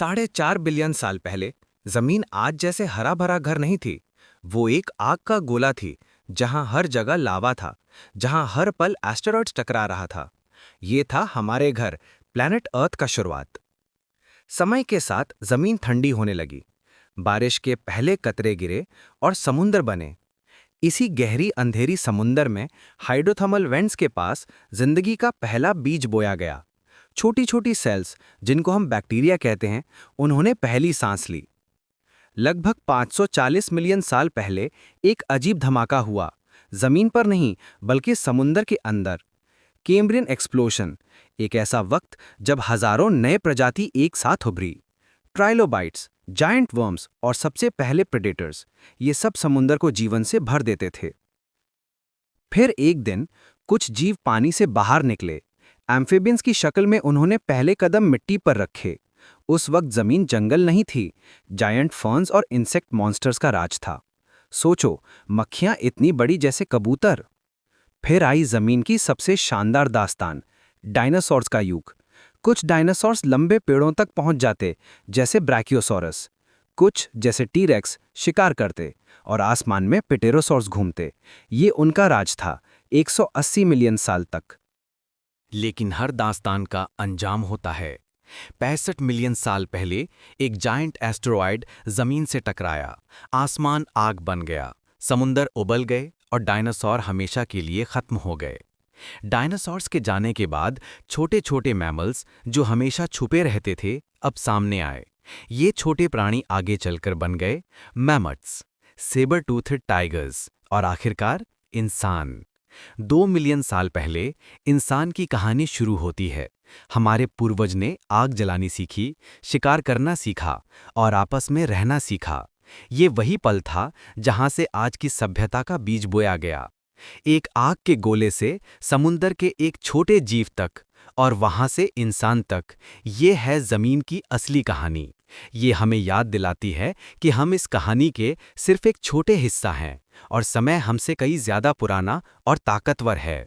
4.5 billion साल पहले जमीन आज जैसे हरा भरा घर नहीं थी। वो एक आग का गोला थी, जहां हर जगह लावा था, जहां हर पल एस्टेरॉइड्स टकरा रहा था। ये था हमारे घर, प्लैनेट अर्थ का शुरुआत। समय के साथ जमीन ठंडी होने लगी, बारिश के पहले कतरे गिरे और समुंदर बने। इसी गहरी अंधेरी समुंदर में हाइड्रोथर्मल वेंट्स के पास जिंदगी का पहला बीज बोया गया। छोटी छोटी सेल्स, जिनको हम बैक्टीरिया कहते हैं, उन्होंने पहली सांस ली। लगभग 540 मिलियन साल पहले एक अजीब धमाका हुआ, जमीन पर नहीं बल्कि समुंदर के अंदर। कैम्ब्रियन एक्सप्लोशन, एक ऐसा वक्त जब हजारों नए प्रजाति एक साथ उभरी। ट्राइलोबाइट्स, जायंट वर्म्स और सबसे पहले प्रेडेटर्स, ये सब समुंदर को जीवन से भर देते थे। फिर एक दिन कुछ जीव पानी से बाहर निकले। एम्फिबियंस की शक्ल में उन्होंने पहले कदम मिट्टी पर रखे। उस वक्त जमीन जंगल नहीं थी, जायंट फर्न्स और इंसेक्ट मॉन्स्टर्स का राज था। सोचो, मक्खियां इतनी बड़ी जैसे कबूतर। फिर आई जमीन की सबसे शानदार दास्तान, डायनासोर्स का युग। कुछ डायनासोर्स लंबे पेड़ों तक पहुंच जाते, जैसे ब्रैकियोसॉरस। कुछ, जैसे टीरेक्स, शिकार करते और आसमान में पिटेरोसॉर्स घूमते। ये उनका राज था, 180 मिलियन साल तक। लेकिन हर दास्तान का अंजाम होता है। 65 मिलियन साल पहले एक जायंट एस्टेरॉयड जमीन से टकराया। आसमान आग बन गया, समुंदर उबल गए और डायनासोर हमेशा के लिए खत्म हो गए। डायनासोर्स के जाने के बाद छोटे छोटे मैमल्स, जो हमेशा छुपे रहते थे, अब सामने आए। ये छोटे प्राणी आगे चलकर बन गए मैमथ्स, सेबर टूथड टाइगर्स और आखिरकार इंसान। 2 मिलियन साल पहले इंसान की कहानी शुरू होती है। हमारे पूर्वज ने आग जलानी सीखी, शिकार करना सीखा और आपस में रहना सीखा। ये वही पल था जहां से आज की सभ्यता का बीज बोया गया। एक आग के गोले से समुंदर के एक छोटे जीव तक, और वहां से इंसान तक। ये है जमीन की असली कहानी। ये हमें याद दिलाती है कि हम इस कहानी के सिर्फ एक छोटे हिस्सा हैं और समय हमसे कई ज्यादा पुराना और ताकतवर है।